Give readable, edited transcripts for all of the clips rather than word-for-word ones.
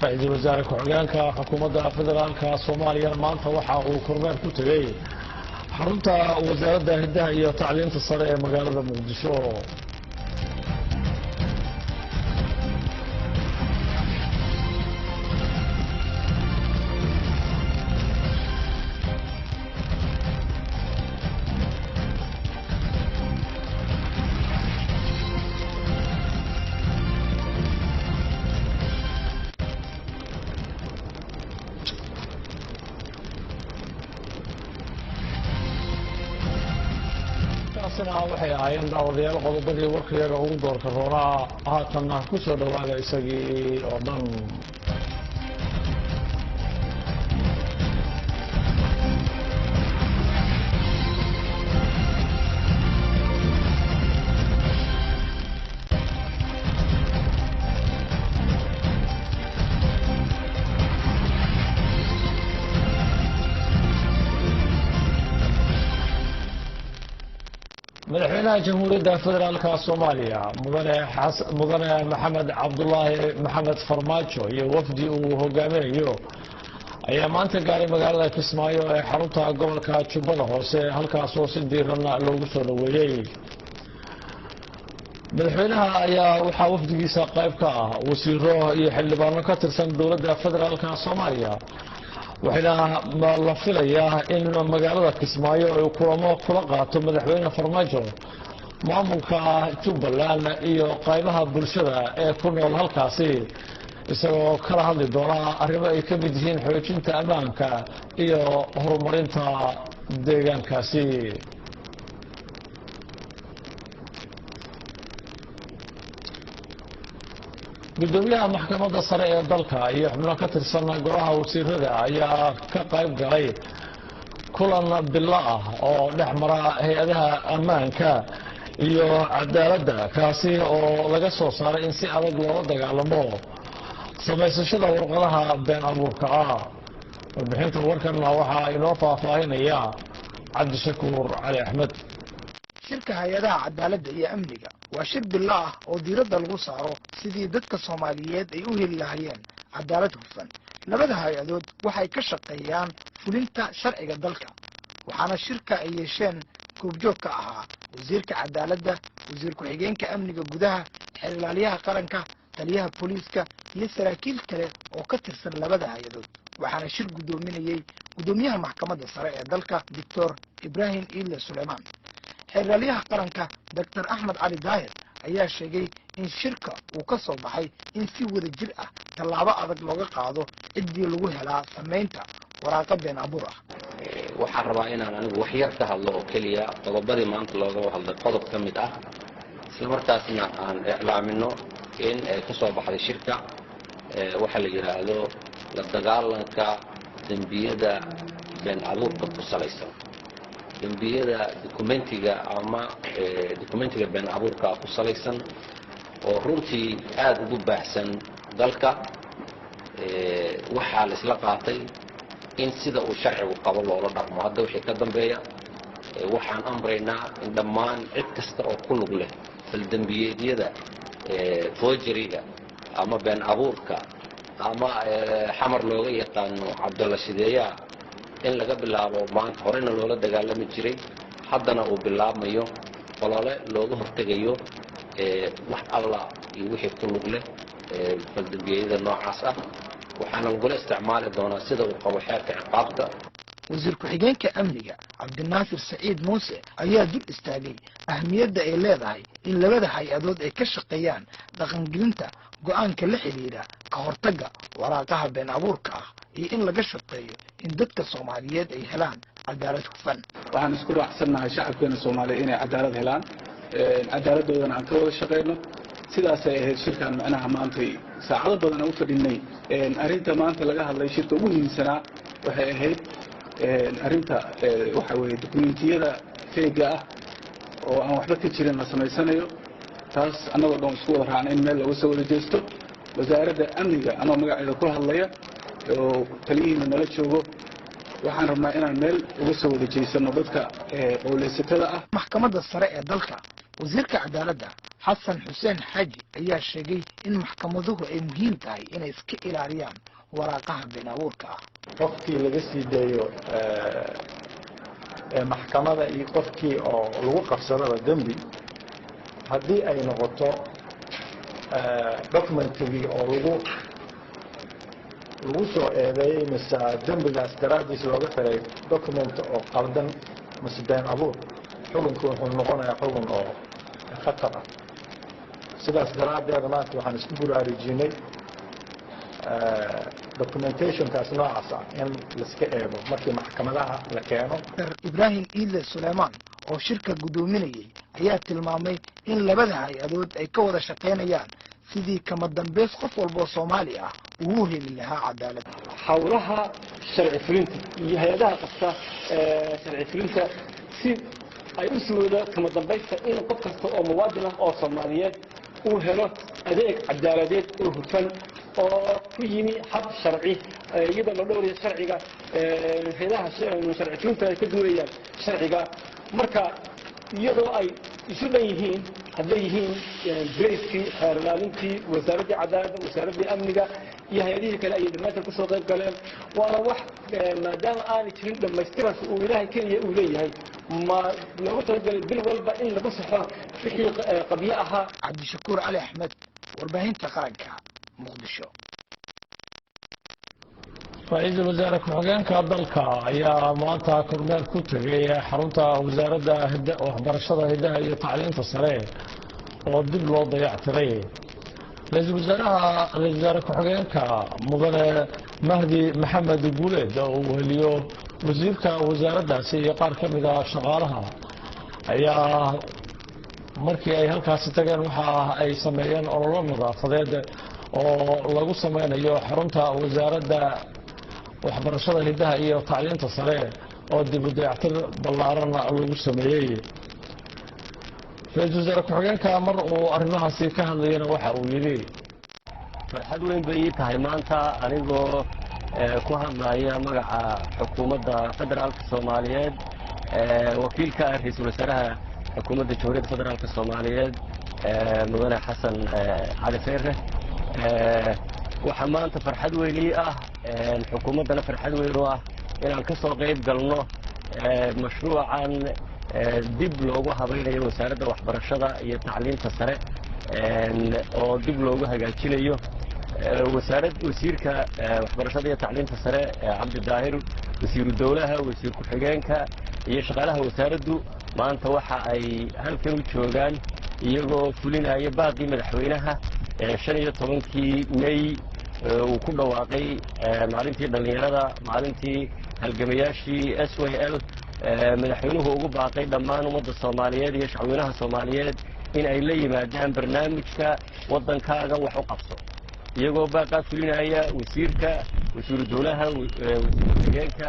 رئيس وزراء ku-xigeenka xukuumadda federaalka Soomaaliya maanta waxa uu kormeer ku tagay xarunta wasaaradda hidaha iyo tacliinta sare ee magaalada Muqdisho. waxay ahaayeen daawadayaal qodobadii warkayga ugu doorka roonaa haatanna ku soo dhawaada isagii oo dhan. madaxweynaha jamhuuriyadda federaalka Soomaaliya mudane maxamed cabdullaahi maxamed farmaajo iyo wafdi uu hogaaminayo ayaa maanta gaaray magaalada Kismaayo ee xarunta gobolka Jubbada Hoose halkaas oo si diiran loogu soo dhaweeyay. madaxweynaha ayaa waxa wafdigiisa qayb ka ah wasiiro iyo xildhibaano ka tirsan dowladda federaalka Soomaaliya waxaana la filayaa in magaalada Kismaayo ay kulamo kula qaato madaxweyne Farmaajo maamulka Jubbaland iyo qaybaha bulshada ee ku nool halkaasi isagoo kala hadli doona arrimo ay ka mid yihiin xoojinta ammaanka iyo horumarinta deegaankaasi. gudoomiyaha maxkamadda sare ee dalka iyo xubno ka tirsan golaha wasiirada ayaa ka qayb galay kulan bilo ah oo dhexmara hay'adaha ammaanka iyo cadaaladda kaasi oo laga soo saaray in si adag loola dagaalamo samaysashada warqadaha been abuurka ah. warbixinta warkanna waxaa inoo faahfaahinaya cabdishakuur cali axmed. shirka hay'adaha cadaaladda iyo amniga waa shir bilo ah oo diiradda lagu saaro sidii dadka Soomaaliyeed ay u heli lahaayeen cadaalad hufan. labada hay'adood waxay ka shaqeeyaan fulinta sharciga dalka waxaana shirka ay yeesheen goobjoog ka ahaa wasiirka cadaaladda, wasiir ku-xigeenka amniga gudaha, xeelaliyaha qaranka, taliyaha booliiska iyo saraakiil kale oo ka tirsan labada hay'adood. waxaana shir gudoominayay gudoomiyaha maxkamadda sare ee dalka Dr. Ibrahim Ille Sulaymaan. xeelaliyaha qaranka Dr. Ahmed Ali Daahir ayaa sheegay in shirka uu ka soo baxay in si wada jir ah tallaabo adag looga qaado ciddii lagu helaa samaynta waraqad been abuur ah. waxaan rabaa inaan anigu wax yar ka hadlo oo keliya qodobadii maanta looga hadlay qodob ka mid ah isla markaasna aan iclaamino in ay ka soo baxday shirka waxa la yiraahdo la dagaalanka dambiyada been abuurka ku salaysan. dambiyada dokumentiga ama dokumentiga been abuurka ku salaysan oo runtii aad ugu baahsan dalka waxaa la isla qaatay in sida uu sharcigu qabo loola dhaqmo. hadda wixii ka dambeeya waxaan amraynaa in dhammaan cid kasta oo ku lug leh faldambiyeedyada forgeryga ama been abuurka ama xamar looga yaqaano cabdalla shideeya in laga bilaabo maanta horena loola dagaalami jiray haddana uu bilaabmayo qolole looga hortegayo wax alla iyo wixii ku lug leh faldambiyada noocaas ah waxaana lagula isticmaali doonaa sida uu qabo xeerka ciqaabta. wasiir ku-xigeenka amniga cabdinaasir saciid muuse ayaa dul istaagay ahmiyadda ay leedahay in labada hay-adood ay ka shaqeeyaan dhaqangelinta go'aanka la xiriira ka hortagga waraaqaha been abuurka ah iyo in laga shaqeeyo in dadka Soomaaliyeed ay helaan cadaalad hufan. waxaan isku raacsanahay shacabkeena Soomaaliyeed inay cadaalad helaan cadaaladdoodana aan ka wada shaqeyno sidaas ay ahayd shirkan macnaha maanta saacado badan aan u fadhinay arrinta maanta laga hadlay shirka ugu muhiimsanaa waxay ahayd arrinta waxa weeye dokumentiyada feega ah oo aan waxba ka jirin la samaysanayo. taas annagoo dhan isku wada raacna in meel lagu soo wada jeesto. wasaaradda amniga anoo magaceeda ku hadlaya oo taliyihiina nala joogo waxaan rabnaa inaan meel uga soo wada jeesano dadka qowleysatada ah. maxkamadda sare ee dalka wasiirka cadaaladda xasan xuseen xaaji ayaa sheegay in maxkamaduhu ay muhiim tahay inay iska ilaaliyaan waraaqaha been abuurka ah. qofkii laga sii deeyo maxkamada iyo qofkii oo lagu qabsadaba dembi haddii ay noqoto documentigii oo lagu soo eedeeyey mise dembigaas daraaddiis looga xiray document oo qaldan mise been abuur xukunku wuxuu noqonayaa xukun oo khatar ah. sidaas daraaddeed maanta waxaan isku buraarujinay documentationkaas noocaas ah in laiska eego markii maxkamadaha la keeno. Ibraahim Iile Suleymaan oo shirka gudoominayay ayaa tilmaamay in labada hay-adood ay ka wada shaqaynayaan sidii kama dambeys qof walba Soomaali ah uu heli lahaa cadaalad. hawlaha sharci fulinta iyo hay'adaha qabta sharci fulinta si ay u soo kama dambaysta in qof kasta oo muwaadin ah oo Soomaaliyeed uu helo adeeg cadaaladeed oo hufan oo ku yimi hab sharci iyadoo la dhowrayo sharciga hay'adaha sharci fulinta ay ka duulayaan sharciga marka iyadoo ay isu dhan yihiin hadday yihiin bariskii xeerlaalintii wasaaradda cadaaladda wasaaradda amniga iyo hay'adihii kale ay dhammaantood ku soo qayb galeen waana wax maadaama aanay jirin dhammaystiran uu ilaahay keliya uu leeyahay ma loogu talagalay bil walba in lagu saxo wixii qabyo ahaa. Cabdishakuur Cali Axmed, warbaahinta qaranka, Muqdisho. ra'iisul wasaare ku-xigeenka dalka ayaa maanta kormeer ku tegay xarunta wasaaradda waxbarashada hidaha iyo tacliinta sare oo dib loo dayactiray. ra'iisul wasaare ku-xigeenka mudane Mahdi Maxamed Guuleed oo uu heliyo wasiirka wasaaraddaasi iyo qaar ka mid ah shaqaalaha ayaa markii ay halkaasi tageen waxa ay sameeyeen ololo nadaafadeed oo lagu sameynayo xarunta wasaaradda waxbarashada hidaha iyo tacliinta sare oo dib u dayactir ballaaran lagu sameeyey. ra'iisul wasaare ku-xigeenka mar uu arrimahaasi ka hadlayana waxa uu yidhi farxad weyn bay ii tahay maanta anigoo ku hadlaya magaca xukuumadda federaalka Soomaaliyeed wakiilka ra'iisul wasaaraha xukuumadda jamhuuriyadda federaalka Soomaaliyeed mudane xasan cali feere waxa maanta farxad weyn ii ah xukuumaddana farxad weyn u ah inaan ka soo qayb galno mashruucan dib loogu habaynayo wasaaradda waxbarashada iyo tacliinta sare oo dib loogu hagaajinayo wasiirka waxbarashada iyo tacliinta sare Cabdi Daahir wasiiru dawlaha wasiir ku-xigeenka iyo shaqaalaha wasaaraddu maanta waxa ay halkan u joogaan iyagoo fulinaya baaqii madaxweynaha 15 May uu ku dhawaaqay maalintii dhalinyarada maalintii halgamayaashii SYL madaxweynuhu ugu baaqay dhammaan ummadda Soomaaliyeed iyo shacweynaha Soomaaliyeed in ay la yimaadaan barnaamijka wadankaaga wax u qabso iyagoo baaqaa fulinaya wasiiru dawlaha wasiir ku-xigeenka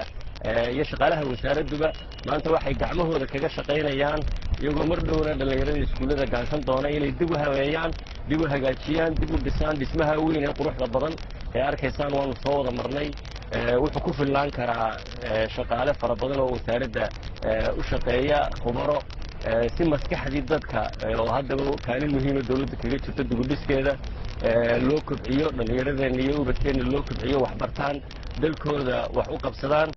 iyo shaqaalaha wasaaradduba maanta waxay gacmahooda kaga shaqaynayaan iyagoo mar dhowna dhalinyarada iskuullada gaansan doona inay dib u habeeyaan dib u hagaajiyaan dib u dhisaan dhismaha weyn ee quruxda badan ee arkaysaan waanu soo wada marnay wuxuu ku filnaan karaa shaqaale fara badan oo wasaaradda u shaqeeya khubaro si maskaxdii dadka oo haddaba kaalin muhiima dawladda kaga jirto dugudhiskeeda loo kobciyo dhallinyaradeenna iyo ubadkeenna loo kobciyo waxbartaan dalkooda wax u qabsadaan.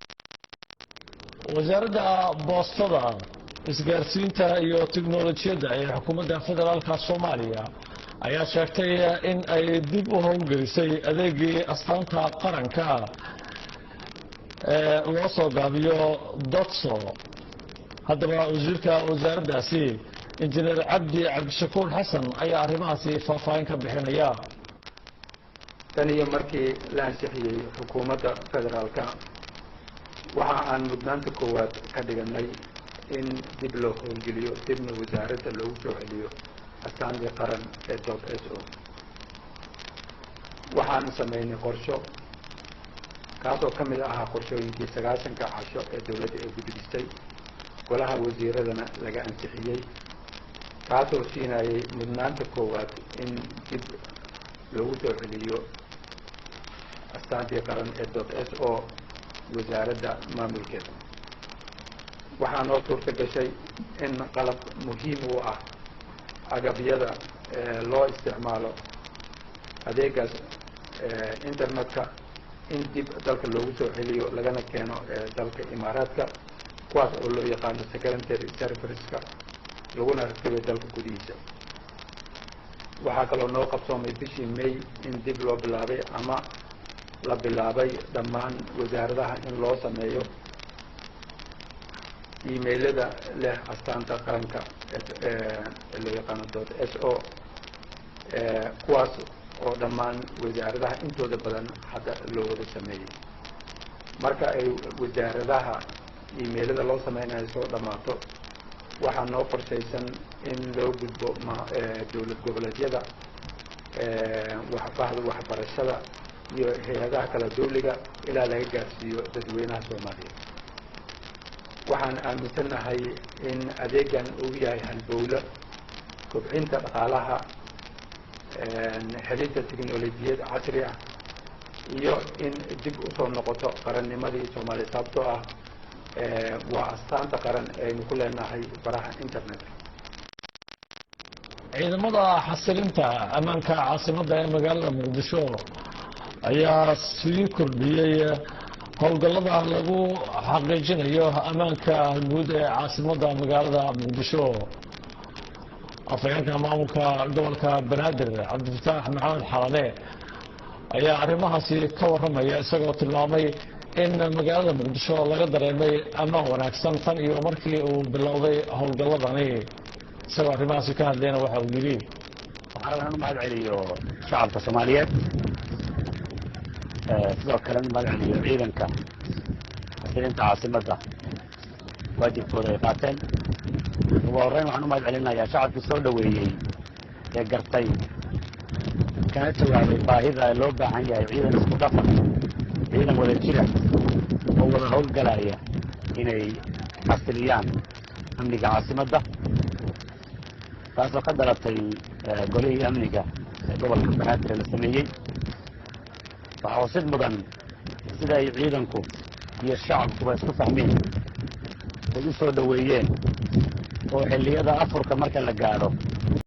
wasaaradda boostada isgaarsiinta iyo tiknoolajiyadda ee xukuumadda federaalka Soomaaliya ayaa sheegtay in ay dib u howlgelisay adeegii astaanta qaranka loo soo gaabiyo DOTSO. haddaba wasiirka wasaaraddaasi injineer Cabdishakuur Xasan ayaa arrimahaasi faahfaahin ka bixinaya. tan iyo markii la ansixiyey xukuumadda federaalka waxa aan mudnaanta koowaad ka dhiganay in dib loo howlgeliyo dibna wasaaradda loogu soo celiyo astaantii qaran ee .SO. waxaan sameynay qorsho kaasoo ka mid ahaa qorshooyinkii 90 casho ee dawladda ay gudbisay golaha wasiiradana laga ansixiyey kaasoo siinayay mudnaanta koowaad in dib loogu soo celiyo astaantii qaran ee .SO wasaaradda maamulkeeda. waxaa noo suurta gashay in qalab muhiim u ah agabyada loo isticmaalo adeegaas internetka in dib dalka loogu soo celiyo lagana keeno dalka imaaraadka kuwaas oo loo yaqaano secondary serviceska laguna rakibay dalka gudihiisa. waxaa kaloo noo qabsoomay bishii May in dib loo bilaabay ama la bilaabay dhammaan wasaaradaha in loo sameeyo emailada leh astaanta qaranka loo yaqaano .so kuwaas oo dhammaan wasaaradaha intooda badan hadda loo wada sameeyey. marka ay wasaaradaha emailada loo sameynayo soo dhammaato waxaa noo qorshaysan in loo gudbo dowlad goboleedyada waxbarashada iyo hay-adaha kala dawliga ilaa laga gaarsiiyo dadweynaha Soomaaliyeed. waxaan aaminsanahay in adeegan uu yahay halbowle kobcinta dhaqaalaha, helidda tiknoolajiyad casri ah iyo in dib usoo noqoto qarannimadii Soomaaliya, sababtoo ah waa astaanta qaran aynu ku leenahay baraha internetka. ciidamada xasilinta ammaanka caasimadda ee magaalada Muqdisho ayaa sii kordhiyey howlgallada lagu xaqiijinayo ammaanka guud ee caasimadda magaalada Muqdisho. afhayeenka maamulka gobolka Banaadir Cabdifataax Maxamed Xalane ayaa arrimahaasi ka warramaya, isagoo tilmaamay in magaalada Muqdisho laga dareemay ammaan wanaagsan tan iyo markii uu bilowday howlgalladani. isagoo arrimahaasi ka hadlayna waxa uu yidhi: waxaan u mahad celiyo shacabka Soomaaliyeed, sidoo kale u mahad celiyo ciidanka xasilinta caasimadda waajibkooda ay qaateen. ugu horreyn waxaan u mahad celinayaa shacabkii soo dhoweeyey ee gartay kana jawaabay baahida loo baahan yahay ciidan isku dhafan, ciidan wada jira oo wada howlgalaya inay xasiliyaan amniga caasimadda, taasoo ka dhalatay golihii amniga ee gobolka Banaadir la sameeyey. waxaa xusid mudan sida ay ciidanku iyo shacabkuba isku fahmeen ay u soo dhoweeyeen oo xilliyada afurka marka la gaadho